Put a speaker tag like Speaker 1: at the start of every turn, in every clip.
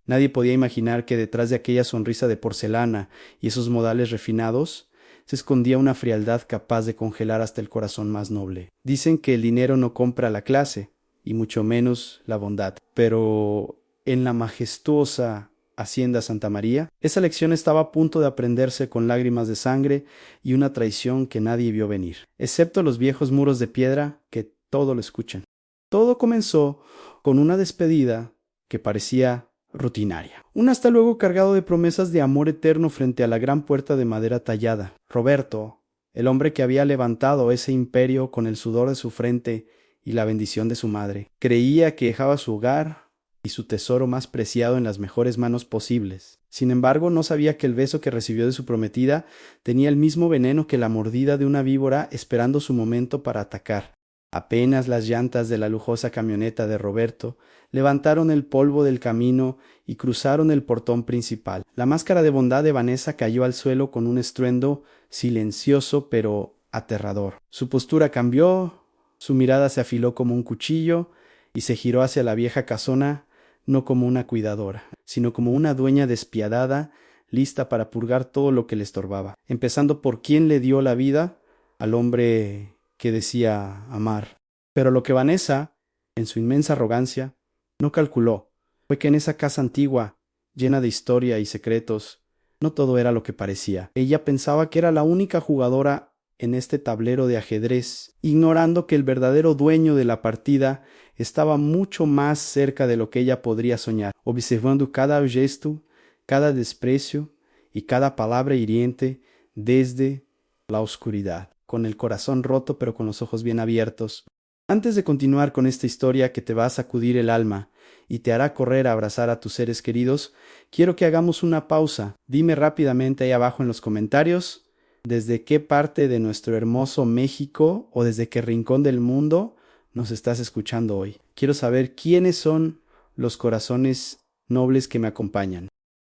Speaker 1: Nadie podía imaginar que detrás de aquella sonrisa de porcelana y esos modales refinados se escondía una frialdad capaz de congelar hasta el corazón más noble. Dicen que el dinero no compra la clase, y mucho menos la bondad, pero en la majestuosa Hacienda Santa María, esa lección estaba a punto de aprenderse con lágrimas de sangre y una traición que nadie vio venir, excepto los viejos muros de piedra que todo lo escuchan. Todo comenzó con una despedida que parecía rutinaria. Un hasta luego cargado de promesas de amor eterno frente a la gran puerta de madera tallada. Roberto, el hombre que había levantado ese imperio con el sudor de su frente y la bendición de su madre, creía que dejaba su hogar y su tesoro más preciado en las mejores manos posibles. Sin embargo, no sabía que el beso que recibió de su prometida tenía el mismo veneno que la mordida de una víbora esperando su momento para atacar. Apenas las llantas de la lujosa camioneta de Roberto levantaron el polvo del camino y cruzaron el portón principal. La máscara de bondad de Vanessa cayó al suelo con un estruendo silencioso pero aterrador. Su postura cambió, su mirada se afiló como un cuchillo y se giró hacia la vieja casona no como una cuidadora, sino como una dueña despiadada, lista para purgar todo lo que le estorbaba, empezando por quien le dio la vida al hombre que decía amar. Pero lo que Vanessa, en su inmensa arrogancia, no calculó fue que en esa casa antigua, llena de historia y secretos, no todo era lo que parecía. Ella pensaba que era la única jugadora en este tablero de ajedrez, ignorando que el verdadero dueño de la partida estaba mucho más cerca de lo que ella podría soñar, observando cada gesto, cada desprecio y cada palabra hiriente desde la oscuridad, con el corazón roto pero con los ojos bien abiertos. Antes de continuar con esta historia que te va a sacudir el alma y te hará correr a abrazar a tus seres queridos, quiero que hagamos una pausa. Dime rápidamente ahí abajo en los comentarios desde qué parte de nuestro hermoso México o desde qué rincón del mundo nos estás escuchando hoy. Quiero saber quiénes son los corazones nobles que me acompañan.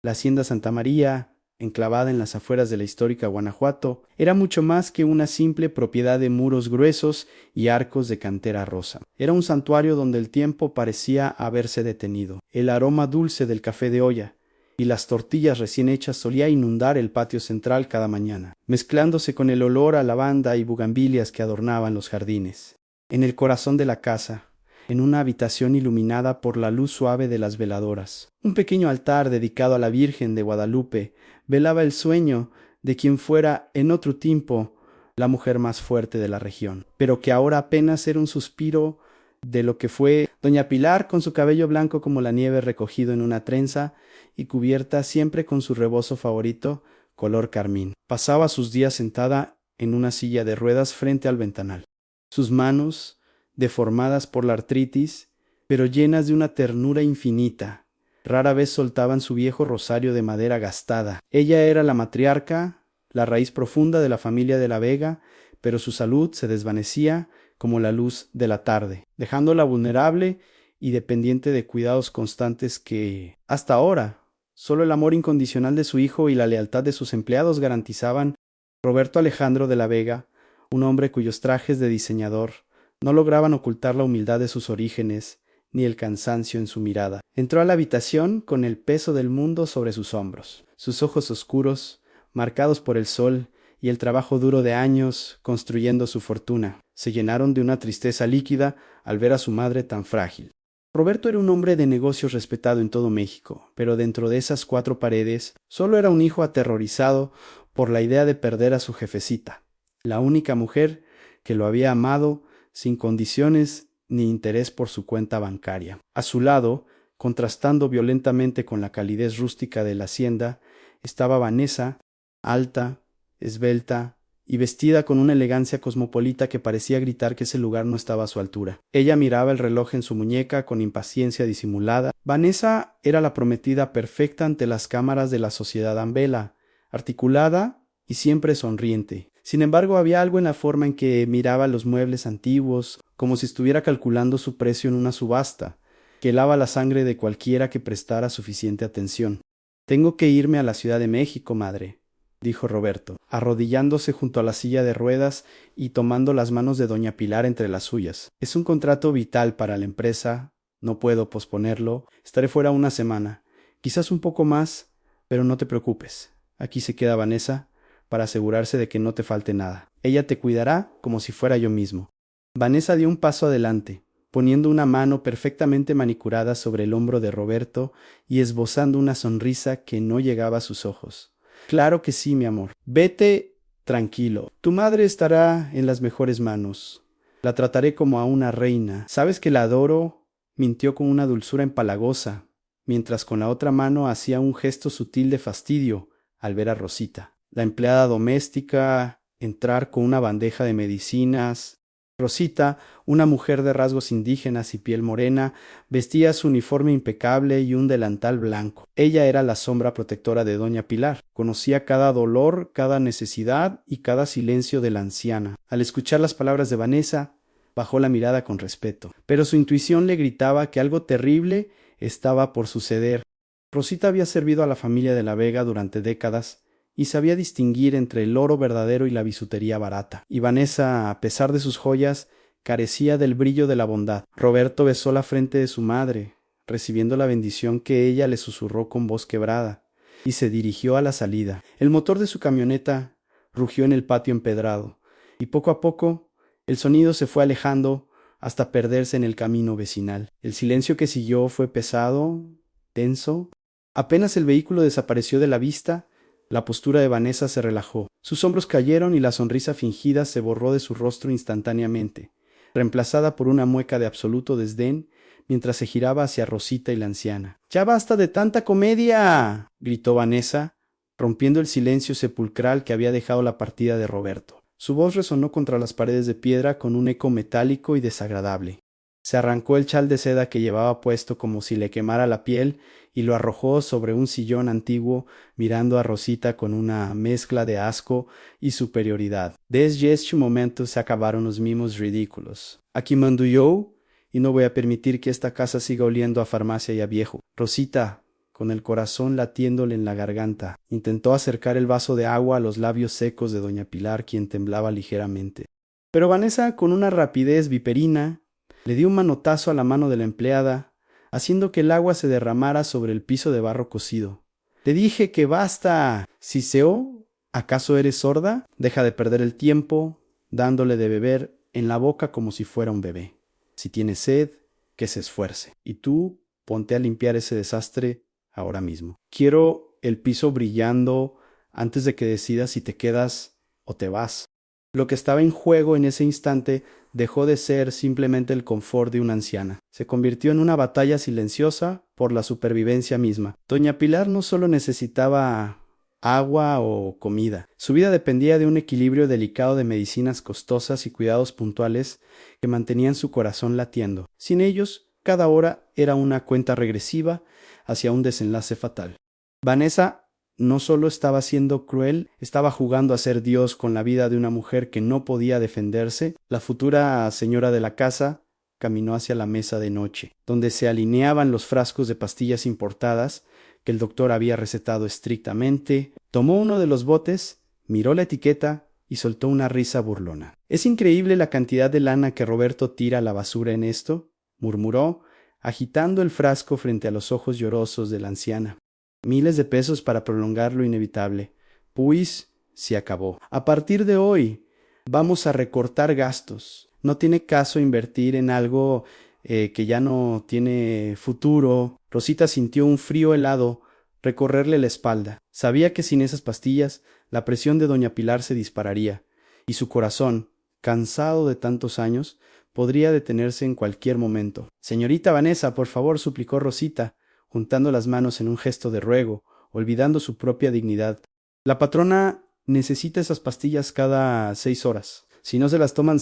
Speaker 1: La Hacienda Santa María, enclavada en las afueras de la histórica Guanajuato, era mucho más que una simple propiedad de muros gruesos y arcos de cantera rosa. Era un santuario donde el tiempo parecía haberse detenido. El aroma dulce del café de olla y las tortillas recién hechas solía inundar el patio central cada mañana, mezclándose con el olor a lavanda y bugambilias que adornaban los jardines. En el corazón de la casa, en una habitación iluminada por la luz suave de las veladoras, un pequeño altar dedicado a la Virgen de Guadalupe velaba el sueño de quien fuera en otro tiempo la mujer más fuerte de la región, pero que ahora apenas era un suspiro de lo que fue doña Pilar, con su cabello blanco como la nieve recogido en una trenza y cubierta siempre con su rebozo favorito, color carmín. Pasaba sus días sentada en una silla de ruedas frente al ventanal. Sus manos, deformadas por la artritis, pero llenas de una ternura infinita, rara vez soltaban su viejo rosario de madera gastada. Ella era la matriarca, la raíz profunda de la familia de la Vega, pero su salud se desvanecía como la luz de la tarde, dejándola vulnerable y dependiente de cuidados constantes que, hasta ahora, solo el amor incondicional de su hijo y la lealtad de sus empleados garantizaban. Roberto Alejandro de la Vega, un hombre cuyos trajes de diseñador no lograban ocultar la humildad de sus orígenes ni el cansancio en su mirada, entró a la habitación con el peso del mundo sobre sus hombros. Sus ojos oscuros, marcados por el sol y el trabajo duro de años construyendo su fortuna, se llenaron de una tristeza líquida al ver a su madre tan frágil. Roberto era un hombre de negocios respetado en todo México, pero dentro de esas cuatro paredes solo era un hijo aterrorizado por la idea de perder a su jefecita, la única mujer que lo había amado sin condiciones ni interés por su cuenta bancaria. A su lado, contrastando violentamente con la calidez rústica de la hacienda, estaba Vanessa, alta, esbelta y vestida con una elegancia cosmopolita que parecía gritar que ese lugar no estaba a su altura. Ella miraba el reloj en su muñeca con impaciencia disimulada. Vanessa era la prometida perfecta ante las cámaras de la sociedad Ambela, articulada y siempre sonriente. Sin embargo, había algo en la forma en que miraba los muebles antiguos, como si estuviera calculando su precio en una subasta, que helaba la sangre de cualquiera que prestara suficiente atención. «Tengo que irme a la Ciudad de México, madre», dijo Roberto, arrodillándose junto a la silla de ruedas y tomando las manos de doña Pilar entre las suyas. «Es un contrato vital para la empresa, no puedo posponerlo, estaré fuera una semana. Quizás un poco más, pero no te preocupes. Aquí se queda Vanessa para asegurarse de que no te falte nada. Ella te cuidará como si fuera yo mismo. Vanessa dio un paso adelante, poniendo una mano perfectamente manicurada sobre el hombro de Roberto y esbozando una sonrisa que no llegaba a sus ojos. Claro que sí, mi amor. Vete tranquilo. Tu madre estará en las mejores manos. La trataré como a una reina. Sabes que la adoro, mintió con una dulzura empalagosa, mientras con la otra mano hacía un gesto sutil de fastidio al ver a Rosita, la empleada doméstica, entrar con una bandeja de medicinas. Rosita, una mujer de rasgos indígenas y piel morena, vestía su uniforme impecable y un delantal blanco. Ella era la sombra protectora de doña Pilar. Conocía cada dolor, cada necesidad y cada silencio de la anciana. Al escuchar las palabras de Vanessa, bajó la mirada con respeto, pero su intuición le gritaba que algo terrible estaba por suceder. Rosita había servido a la familia de la Vega durante décadas y sabía distinguir entre el oro verdadero y la bisutería barata. Y Vanessa, a pesar de sus joyas, carecía del brillo de la bondad. Roberto besó la frente de su madre, recibiendo la bendición que ella le susurró con voz quebrada, y se dirigió a la salida. El motor de su camioneta rugió en el patio empedrado, y poco a poco el sonido se fue alejando hasta perderse en el camino vecinal. El silencio que siguió fue pesado, tenso. Apenas el vehículo desapareció de la vista, la postura de Vanessa se relajó. Sus hombros cayeron y la sonrisa fingida se borró de su rostro instantáneamente, reemplazada por una mueca de absoluto desdén, mientras se giraba hacia Rosita y la anciana. —¡Ya basta de tanta comedia! —gritó Vanessa, rompiendo el silencio sepulcral que había dejado la partida de Roberto. Su voz resonó contra las paredes de piedra con un eco metálico y desagradable. Se arrancó el chal de seda que llevaba puesto como si le quemara la piel y lo arrojó sobre un sillón antiguo, mirando a Rosita con una mezcla de asco y superioridad. Desde este momento se acabaron los mimos ridículos. Aquí mando yo y no voy a permitir que esta casa siga oliendo a farmacia y a viejo. Rosita, con el corazón latiéndole en la garganta, intentó acercar el vaso de agua a los labios secos de doña Pilar, quien temblaba ligeramente. Pero Vanessa, con una rapidez viperina, le dio un manotazo a la mano de la empleada, haciendo que el agua se derramara sobre el piso de barro cocido. —Te dije que basta. —¿Siseó? ¿Acaso eres sorda? Deja de perder el tiempo dándole de beber en la boca como si fuera un bebé. Si tiene sed, que se esfuerce. Y tú, ponte a limpiar ese desastre ahora mismo. Quiero el piso brillando antes de que decidas si te quedas o te vas. Lo que estaba en juego en ese instante dejó de ser simplemente el confort de una anciana. Se convirtió en una batalla silenciosa por la supervivencia misma. Doña Pilar no solo necesitaba agua o comida. Su vida dependía de un equilibrio delicado de medicinas costosas y cuidados puntuales que mantenían su corazón latiendo. Sin ellos, cada hora era una cuenta regresiva hacia un desenlace fatal. Vanessa no solo estaba siendo cruel, estaba jugando a ser Dios con la vida de una mujer que no podía defenderse. La futura señora de la casa caminó hacia la mesa de noche, donde se alineaban los frascos de pastillas importadas que el doctor había recetado estrictamente. Tomó uno de los botes, miró la etiqueta y soltó una risa burlona. —¿Es increíble la cantidad de lana que Roberto tira a la basura en esto? —murmuró, agitando el frasco frente a los ojos llorosos de la anciana. —Miles de pesos para prolongar lo inevitable. Pues se acabó. A partir de hoy vamos a recortar gastos. No tiene caso invertir en algo que ya no tiene futuro. Rosita sintió un frío helado recorrerle la espalda. Sabía que sin esas pastillas la presión de doña Pilar se dispararía y su corazón, cansado de tantos años, podría detenerse en cualquier momento. —Señorita Vanessa, por favor —suplicó Rosita, juntando las manos en un gesto de ruego, olvidando su propia dignidad—. La patrona necesita esas pastillas cada 6 horas. Si no se las toman,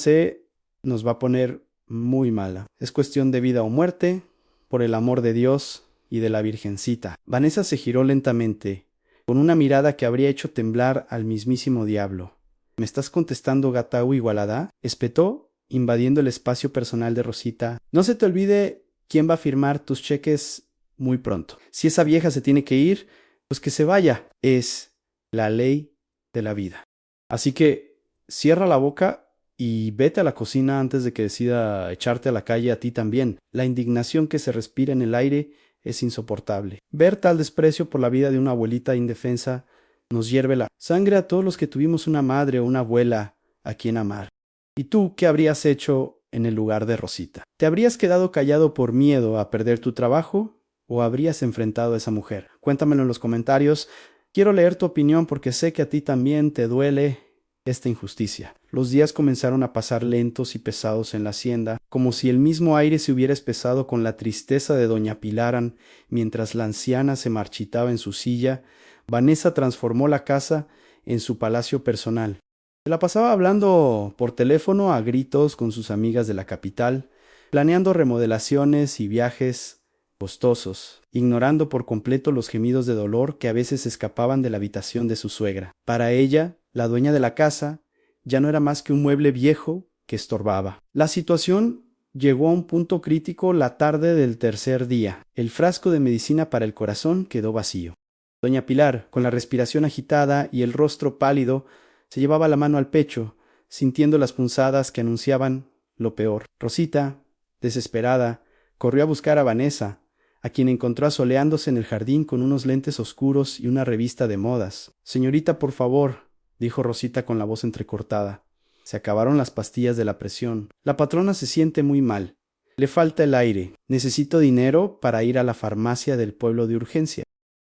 Speaker 1: nos va a poner muy mala. Es cuestión de vida o muerte, por el amor de Dios y de la Virgencita. Vanessa se giró lentamente, con una mirada que habría hecho temblar al mismísimo diablo. —¿Me estás contestando, gata igualada? —espetó, invadiendo el espacio personal de Rosita. —No se te olvide quién va a firmar tus cheques muy pronto. Si esa vieja se tiene que ir, pues que se vaya. Es la ley de la vida. Así que cierra la boca y vete a la cocina antes de que decida echarte a la calle a ti también. La indignación que se respira en el aire es insoportable. Ver tal desprecio por la vida de una abuelita indefensa nos hierve la sangre a todos los que tuvimos una madre o una abuela a quien amar. ¿Y tú qué habrías hecho en el lugar de Rosita? ¿Te habrías quedado callado por miedo a perder tu trabajo o habrías enfrentado a esa mujer? Cuéntamelo en los comentarios. Quiero leer tu opinión porque sé que a ti también te duele esta injusticia. Los días comenzaron a pasar lentos y pesados en la hacienda, como si el mismo aire se hubiera espesado con la tristeza de doña Pilaran. Mientras la anciana se marchitaba en su silla, Vanessa transformó la casa en su palacio personal. Se la pasaba hablando por teléfono a gritos con sus amigas de la capital, planeando remodelaciones y viajes costosos, ignorando por completo los gemidos de dolor que a veces escapaban de la habitación de su suegra. Para ella, la dueña de la casa, ya no era más que un mueble viejo que estorbaba. La situación llegó a un punto crítico la tarde del tercer día. El frasco de medicina para el corazón quedó vacío. Doña Pilar, con la respiración agitada y el rostro pálido, se llevaba la mano al pecho, sintiendo las punzadas que anunciaban lo peor. Rosita, desesperada, corrió a buscar a Vanessa, a quien encontró asoleándose en el jardín con unos lentes oscuros y una revista de modas. Señorita, por favor, dijo Rosita con la voz entrecortada. Se acabaron las pastillas de la presión. La patrona se siente muy mal. Le falta el aire. Necesito dinero para ir a la farmacia del pueblo de urgencia.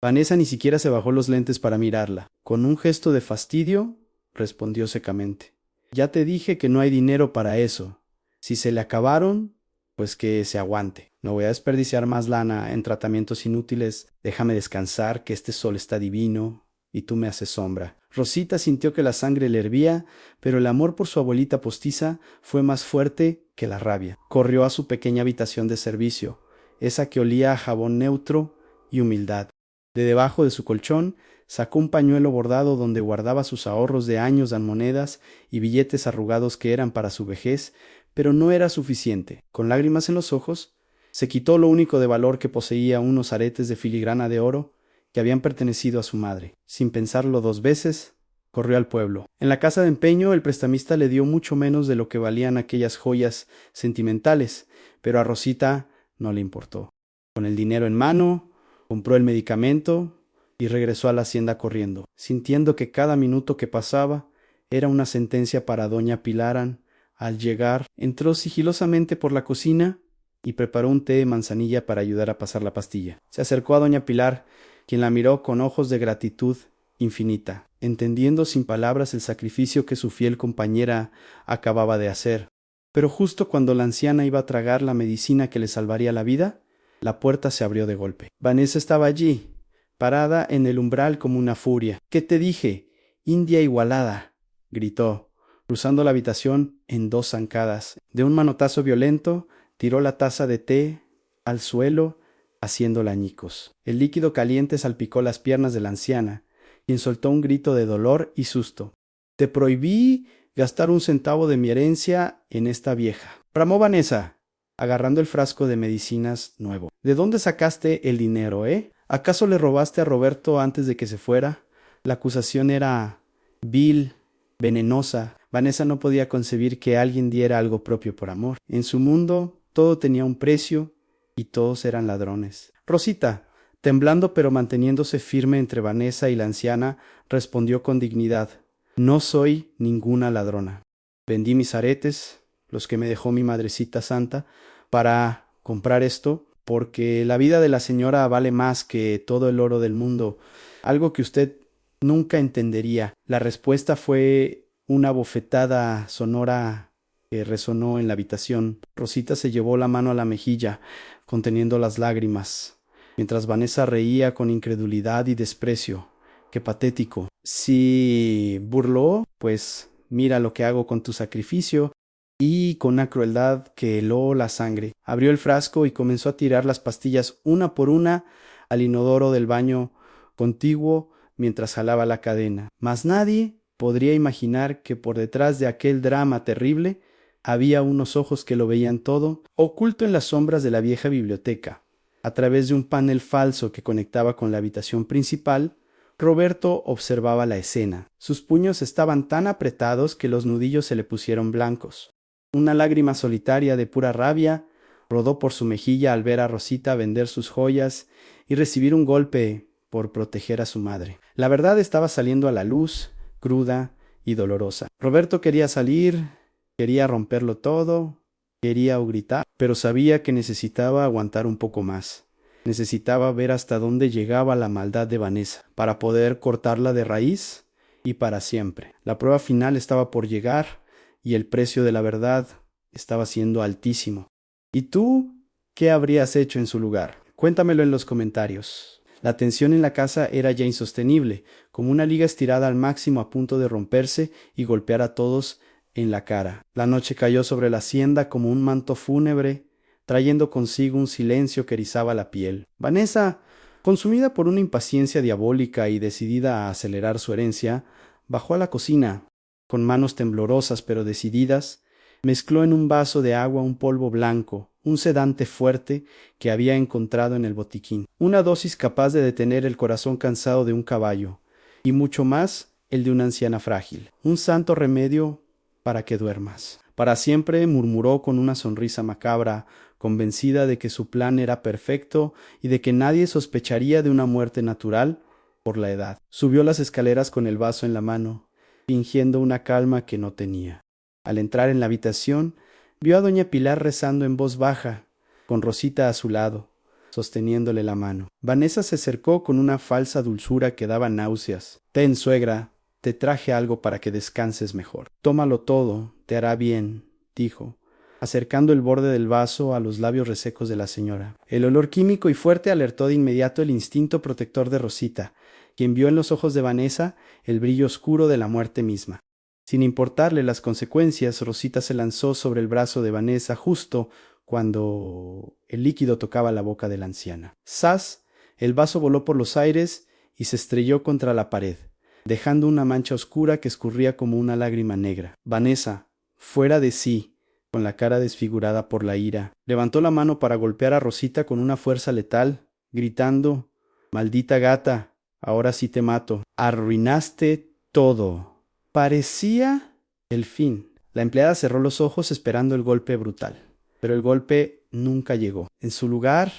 Speaker 1: Vanessa ni siquiera se bajó los lentes para mirarla. Con un gesto de fastidio, respondió secamente. Ya te dije que no hay dinero para eso. Si se le acabaron, pues que se aguante. No voy a desperdiciar más lana en tratamientos inútiles. Déjame descansar, que este sol está divino y tú me haces sombra. Rosita sintió que la sangre le hervía, pero el amor por su abuelita postiza fue más fuerte que la rabia. Corrió a su pequeña habitación de servicio, esa que olía a jabón neutro y humildad. De debajo de su colchón sacó un pañuelo bordado donde guardaba sus ahorros de años en monedas y billetes arrugados que eran para su vejez, pero no era suficiente. Con lágrimas en los ojos, se quitó lo único de valor que poseía, unos aretes de filigrana de oro que habían pertenecido a su madre. Sin pensarlo dos veces, corrió al pueblo. En la casa de empeño el prestamista le dio mucho menos de lo que valían aquellas joyas sentimentales, pero a Rosita no le importó. Con el dinero en mano, compró el medicamento y regresó a la hacienda corriendo, sintiendo que cada minuto que pasaba era una sentencia para doña Pilaran. Al llegar, entró sigilosamente por la cocina y preparó un té de manzanilla para ayudar a pasar la pastilla. Se acercó a doña Pilar, quien la miró con ojos de gratitud infinita, entendiendo sin palabras el sacrificio que su fiel compañera acababa de hacer. Pero justo cuando la anciana iba a tragar la medicina que le salvaría la vida, la puerta se abrió de golpe. Vanessa estaba allí, parada en el umbral como una furia. —¿Qué te dije? India igualada —gritó, cruzando la habitación en dos zancadas. De un manotazo violento, tiró la taza de té al suelo, haciéndola añicos. El líquido caliente salpicó las piernas de la anciana, quien soltó un grito de dolor y susto. —Te prohibí gastar un centavo de mi herencia en esta vieja —bramó Vanessa, agarrando el frasco de medicinas nuevo. —¿De dónde sacaste el dinero, ¿Acaso le robaste a Roberto antes de que se fuera? La acusación era vil, venenosa. Vanessa no podía concebir que alguien diera algo propio por amor. En su mundo todo tenía un precio y todos eran ladrones. Rosita, temblando pero manteniéndose firme entre Vanessa y la anciana, respondió con dignidad: No soy ninguna ladrona. Vendí mis aretes, los que me dejó mi madrecita santa, para comprar esto, porque la vida de la señora vale más que todo el oro del mundo, algo que usted nunca entendería. La respuesta fue una bofetada sonora que resonó en la habitación. Rosita se llevó la mano a la mejilla, conteniendo las lágrimas, mientras Vanessa reía con incredulidad y desprecio. ¡Qué patético! Si burló, pues mira lo que hago con tu sacrificio. Y con una crueldad que heló la sangre, abrió el frasco y comenzó a tirar las pastillas una por una al inodoro del baño contiguo mientras jalaba la cadena. Mas nadie podría imaginar que por detrás de aquel drama terrible había unos ojos que lo veían todo, oculto en las sombras de la vieja biblioteca. A través de un panel falso que conectaba con la habitación principal, Roberto observaba la escena. Sus puños estaban tan apretados que los nudillos se le pusieron blancos. Una lágrima solitaria de pura rabia Rodó por su mejilla al ver a Rosita vender sus joyas y recibir un golpe por proteger a su madre. La verdad estaba saliendo a la luz, cruda y dolorosa. Roberto quería salir, quería romperlo todo, quería gritar, pero sabía que necesitaba aguantar un poco más. Necesitaba ver hasta dónde llegaba la maldad de Vanessa, para poder cortarla de raíz y para siempre. La prueba final estaba por llegar y el precio de la verdad estaba siendo altísimo. ¿Y tú qué habrías hecho en su lugar? Cuéntamelo en los comentarios. La tensión en la casa era ya insostenible, como una liga estirada al máximo a punto de romperse y golpear a todos en la cara. La noche cayó sobre la hacienda como un manto fúnebre, trayendo consigo un silencio que erizaba la piel. Vanessa, consumida por una impaciencia diabólica y decidida a acelerar su herencia, bajó a la cocina. Con manos temblorosas pero decididas, mezcló en un vaso de agua un polvo blanco, un sedante fuerte que había encontrado en el botiquín, una dosis capaz de detener el corazón cansado de un caballo, y mucho más el de una anciana frágil, un santo remedio para que duermas. Para siempre, murmuró con una sonrisa macabra, convencida de que su plan era perfecto y de que nadie sospecharía de una muerte natural por la edad. Subió las escaleras con el vaso en la mano, fingiendo una calma que no tenía. Al entrar en la habitación, vio a doña Pilar rezando en voz baja, con Rosita a su lado, sosteniéndole la mano. Vanessa se acercó con una falsa dulzura que daba náuseas. Ten, suegra, te traje algo para que descanses mejor. Tómalo todo, te hará bien, dijo, acercando el borde del vaso a los labios resecos de la señora. El olor químico y fuerte alertó de inmediato el instinto protector de Rosita, quien vio en los ojos de Vanessa el brillo oscuro de la muerte misma. Sin importarle las consecuencias, Rosita se lanzó sobre el brazo de Vanessa justo cuando el líquido tocaba la boca de la anciana. ¡Zas! El vaso voló por los aires y se estrelló contra la pared, dejando una mancha oscura que escurría como una lágrima negra. Vanessa, fuera de sí, con la cara desfigurada por la ira, levantó la mano para golpear a Rosita con una fuerza letal, gritando: «Maldita gata, ahora sí te mato. Arruinaste todo». Parecía el fin. La empleada cerró los ojos esperando el golpe brutal, pero el golpe nunca llegó. En su lugar,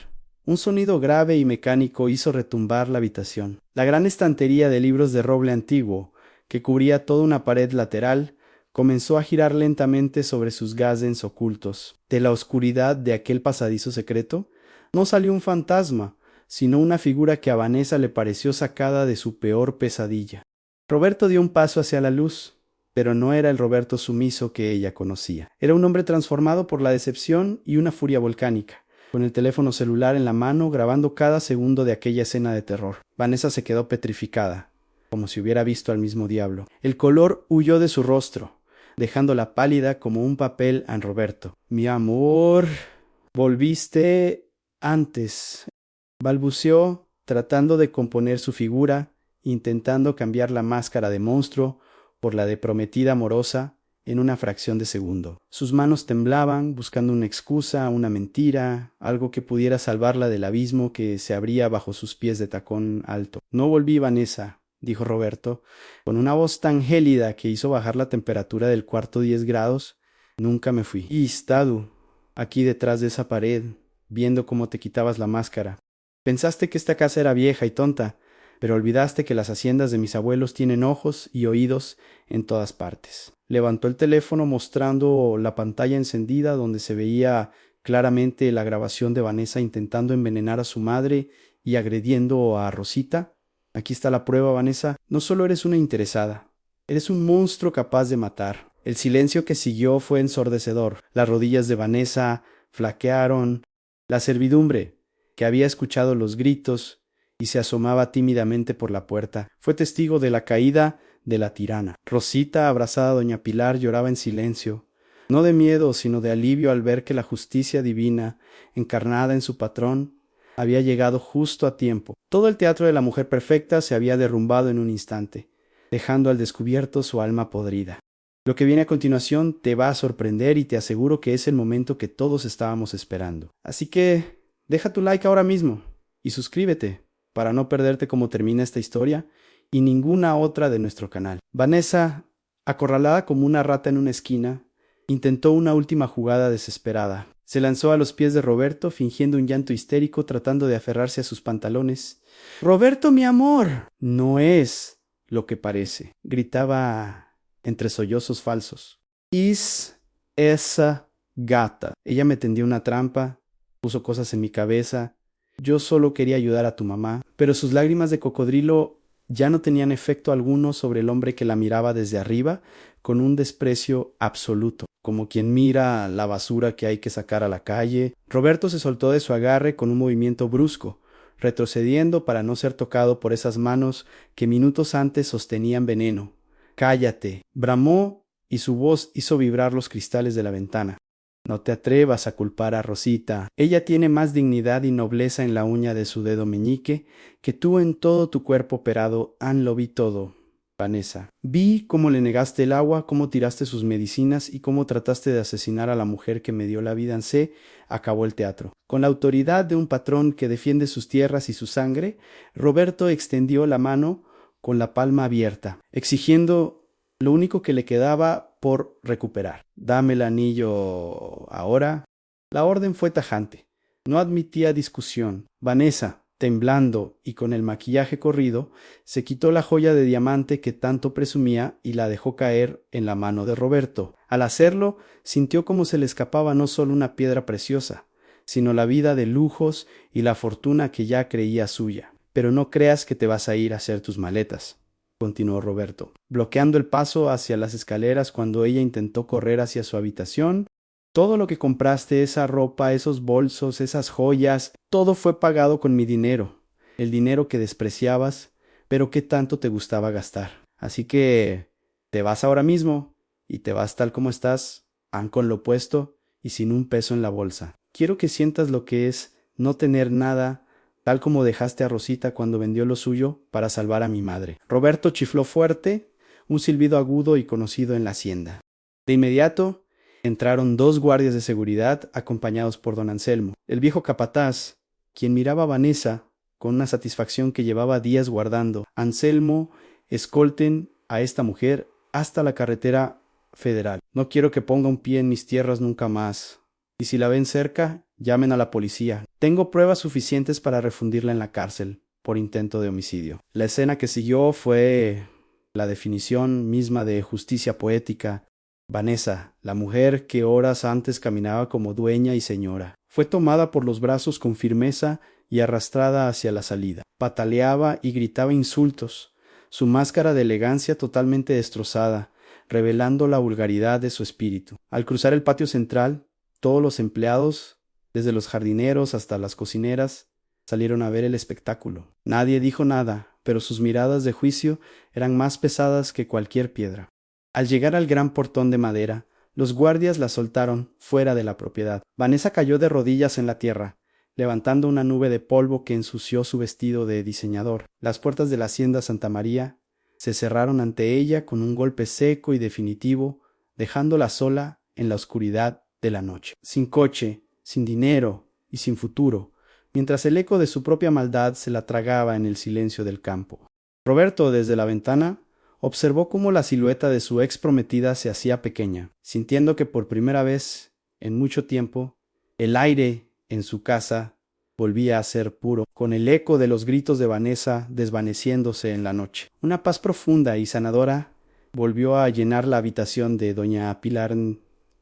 Speaker 1: un sonido grave y mecánico hizo retumbar la habitación. La gran estantería de libros de roble antiguo, que cubría toda una pared lateral, comenzó a girar lentamente sobre sus gazens ocultos. De la oscuridad de aquel pasadizo secreto, no salió un fantasma, sino una figura que a Vanessa le pareció sacada de su peor pesadilla. Roberto dio un paso hacia la luz, pero no era el Roberto sumiso que ella conocía. Era un hombre transformado por la decepción y una furia volcánica, con el teléfono celular en la mano grabando cada segundo de aquella escena de terror. Vanessa se quedó petrificada, como si hubiera visto al mismo diablo. El color huyó de su rostro, dejándola pálida como un papel a Roberto. «Mi amor, volviste antes», balbuceó, tratando de componer su figura, intentando cambiar la máscara de monstruo por la de prometida amorosa en una fracción de segundo. Sus manos temblaban, buscando una excusa, una mentira, algo que pudiera salvarla del abismo que se abría bajo sus pies de tacón alto. «No volví, Vanessa», dijo Roberto, con una voz tan gélida que hizo bajar la temperatura del cuarto 10 grados. «Nunca me fui. Y estado aquí detrás de esa pared, viendo cómo te quitabas la máscara. Pensaste que esta casa era vieja y tonta, pero olvidaste que las haciendas de mis abuelos tienen ojos y oídos en todas partes». Levantó el teléfono mostrando la pantalla encendida donde se veía claramente la grabación de Vanessa intentando envenenar a su madre y agrediendo a Rosita. «Aquí está la prueba, Vanessa. No solo eres una interesada, eres un monstruo capaz de matar». El silencio que siguió fue ensordecedor. Las rodillas de Vanessa flaquearon. La servidumbre, que había escuchado los gritos y se asomaba tímidamente por la puerta, fue testigo de la caída de la tirana. Rosita, abrazada a doña Pilar, lloraba en silencio, no de miedo, sino de alivio al ver que la justicia divina, encarnada en su patrón, había llegado justo a tiempo. Todo el teatro de la mujer perfecta se había derrumbado en un instante, dejando al descubierto su alma podrida. Lo que viene a continuación te va a sorprender y te aseguro que es el momento que todos estábamos esperando. Así que deja tu like ahora mismo y suscríbete para no perderte cómo termina esta historia y ninguna otra de nuestro canal. Vanessa, acorralada como una rata en una esquina, intentó una última jugada desesperada. Se lanzó a los pies de Roberto, fingiendo un llanto histérico, tratando de aferrarse a sus pantalones. ¡Roberto, mi amor! No es lo que parece, gritaba entre sollozos falsos. Es esa gata. Ella me tendió una trampa, puso cosas en mi cabeza. Yo solo quería ayudar a tu mamá, pero sus lágrimas de cocodrilo ya no tenían efecto alguno sobre el hombre que la miraba desde arriba con un desprecio absoluto, como quien mira la basura que hay que sacar a la calle. Roberto se soltó de su agarre con un movimiento brusco, retrocediendo para no ser tocado por esas manos que minutos antes sostenían veneno. «Cállate», bramó, y su voz hizo vibrar los cristales de la ventana. «No te atrevas a culpar a Rosita. Ella tiene más dignidad y nobleza en la uña de su dedo meñique que tú en todo tu cuerpo operado. Lo vi todo, Vanessa. Vi cómo le negaste el agua, cómo tiraste sus medicinas y cómo trataste de asesinar a la mujer que me dio la vida. Acabó el teatro. Con la autoridad de un patrón que defiende sus tierras y su sangre, Roberto extendió la mano con la palma abierta, exigiendo lo único que le quedaba por recuperar. «Dame el anillo ahora». La orden fue tajante. No admitía discusión. Vanessa, temblando y con el maquillaje corrido, se quitó la joya de diamante que tanto presumía y la dejó caer en la mano de Roberto. Al hacerlo, sintió como se le escapaba no solo una piedra preciosa, sino la vida de lujos y la fortuna que ya creía suya. «Pero no creas que te vas a ir a hacer tus maletas», continuó Roberto, bloqueando el paso hacia las escaleras cuando ella intentó correr hacia su habitación. «Todo lo que compraste, esa ropa, esos bolsos, esas joyas, todo fue pagado con mi dinero, el dinero que despreciabas, pero que tanto te gustaba gastar. Así que te vas ahora mismo, y te vas tal como estás, con lo puesto y sin un peso en la bolsa. Quiero que sientas lo que es no tener nada, tal como dejaste a Rosita cuando vendió lo suyo para salvar a mi madre». Roberto chifló fuerte, un silbido agudo y conocido en la hacienda. De inmediato entraron 2 guardias de seguridad acompañados por don Anselmo. El viejo capataz, quien miraba a Vanessa con una satisfacción que llevaba días guardando. «Anselmo, escolten a esta mujer hasta la carretera federal. No quiero que ponga un pie en mis tierras nunca más. Y si la ven cerca, llamen a la policía. Tengo pruebas suficientes para refundirla en la cárcel por intento de homicidio». La escena que siguió fue la definición misma de justicia poética. Vanessa, la mujer que horas antes caminaba como dueña y señora, fue tomada por los brazos con firmeza y arrastrada hacia la salida. Pataleaba y gritaba insultos, su máscara de elegancia totalmente destrozada, revelando la vulgaridad de su espíritu. Al cruzar el patio central, todos los empleados, desde los jardineros hasta las cocineras, salieron a ver el espectáculo. Nadie dijo nada, pero sus miradas de juicio eran más pesadas que cualquier piedra. Al llegar al gran portón de madera, los guardias la soltaron fuera de la propiedad. Vanessa cayó de rodillas en la tierra, levantando una nube de polvo que ensució su vestido de diseñador. Las puertas de la hacienda Santa María se cerraron ante ella con un golpe seco y definitivo, dejándola sola en la oscuridad de la noche, sin coche, sin dinero y sin futuro, mientras el eco de su propia maldad se la tragaba en el silencio del campo. Roberto, desde la ventana, observó cómo la silueta de su ex prometida se hacía pequeña, sintiendo que por primera vez en mucho tiempo el aire en su casa volvía a ser puro, con el eco de los gritos de Vanessa desvaneciéndose en la noche. Una paz profunda y sanadora volvió a llenar la habitación de doña Pilar.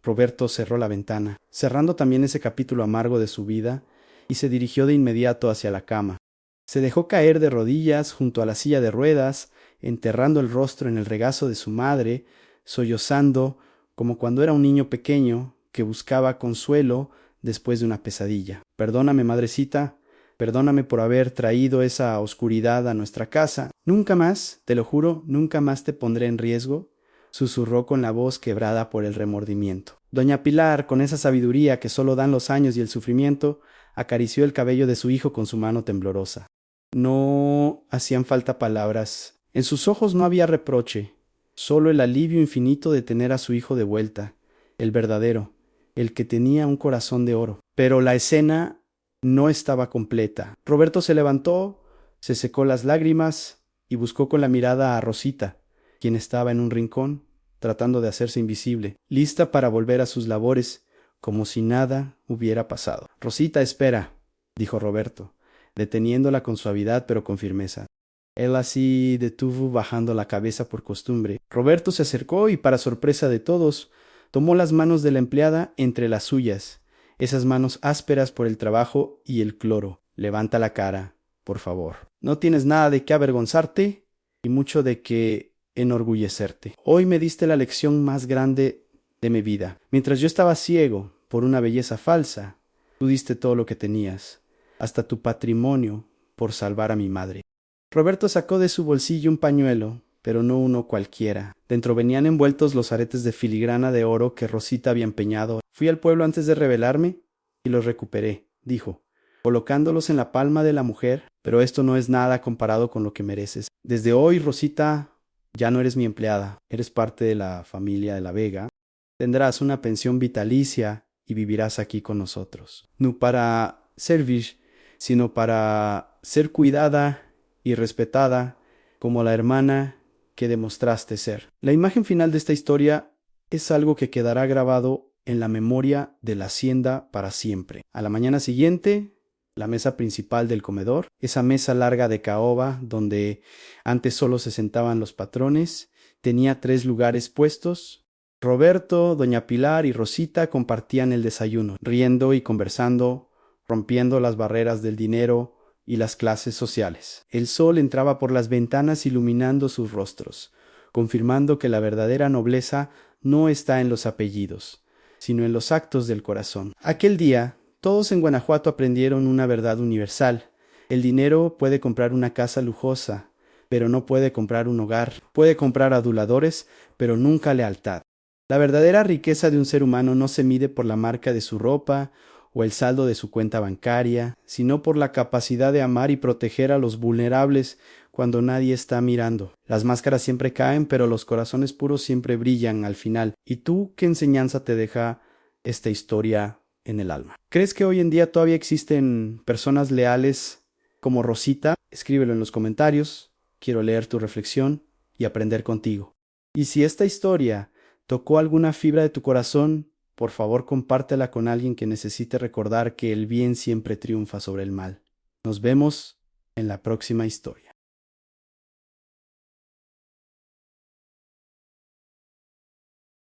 Speaker 1: Roberto cerró la ventana, cerrando también ese capítulo amargo de su vida, y se dirigió de inmediato hacia la cama. Se dejó caer de rodillas junto a la silla de ruedas, enterrando el rostro en el regazo de su madre, sollozando como cuando era un niño pequeño que buscaba consuelo después de una pesadilla. «Perdóname, madrecita, perdóname por haber traído esa oscuridad a nuestra casa. Nunca más, te lo juro, nunca más te pondré en riesgo», susurró con la voz quebrada por el remordimiento. Doña Pilar, con esa sabiduría que solo dan los años y el sufrimiento, acarició el cabello de su hijo con su mano temblorosa. No hacían falta palabras. En sus ojos no había reproche, solo el alivio infinito de tener a su hijo de vuelta, el verdadero, el que tenía un corazón de oro. Pero la escena no estaba completa. Roberto se levantó, se secó las lágrimas y buscó con la mirada a Rosita, quien estaba en un rincón, tratando de hacerse invisible, lista para volver a sus labores, como si nada hubiera pasado. Rosita, espera, dijo Roberto, deteniéndola con suavidad pero con firmeza. Él así detuvo bajando la cabeza por costumbre. Roberto se acercó y, para sorpresa de todos, tomó las manos de la empleada entre las suyas, esas manos ásperas por el trabajo y el cloro. Levanta la cara, por favor. No tienes nada de qué avergonzarte y mucho de qué enorgullecerte. Hoy me diste la lección más grande de mi vida. Mientras yo estaba ciego por una belleza falsa, tú diste todo lo que tenías, hasta tu patrimonio, por salvar a mi madre. Roberto sacó de su bolsillo un pañuelo, pero no uno cualquiera. Dentro venían envueltos los aretes de filigrana de oro que Rosita había empeñado. Fui al pueblo antes de rebelarme y los recuperé, dijo, colocándolos en la palma de la mujer, pero esto no es nada comparado con lo que mereces. Desde hoy, Rosita, ya no eres mi empleada, eres parte de la familia de la Vega. Tendrás una pensión vitalicia y vivirás aquí con nosotros. No para servir, sino para ser cuidada y respetada como la hermana que demostraste ser. La imagen final de esta historia es algo que quedará grabado en la memoria de la hacienda para siempre. A la mañana siguiente, la mesa principal del comedor, esa mesa larga de caoba donde antes solo se sentaban los patrones, tenía 3 lugares puestos. Roberto, doña Pilar y Rosita compartían el desayuno, riendo y conversando, rompiendo las barreras del dinero y las clases sociales. El sol entraba por las ventanas iluminando sus rostros, confirmando que la verdadera nobleza no está en los apellidos, sino en los actos del corazón. Aquel día, todos en Guanajuato aprendieron una verdad universal. El dinero puede comprar una casa lujosa, pero no puede comprar un hogar. Puede comprar aduladores, pero nunca lealtad. La verdadera riqueza de un ser humano no se mide por la marca de su ropa o el saldo de su cuenta bancaria, sino por la capacidad de amar y proteger a los vulnerables cuando nadie está mirando. Las máscaras siempre caen, pero los corazones puros siempre brillan al final. ¿Y tú qué enseñanza te deja esta historia en el alma? ¿Crees que hoy en día todavía existen personas leales como Rosita? Escríbelo en los comentarios. Quiero leer tu reflexión y aprender contigo. Y si esta historia tocó alguna fibra de tu corazón, por favor compártela con alguien que necesite recordar que el bien siempre triunfa sobre el mal. Nos vemos en la próxima historia.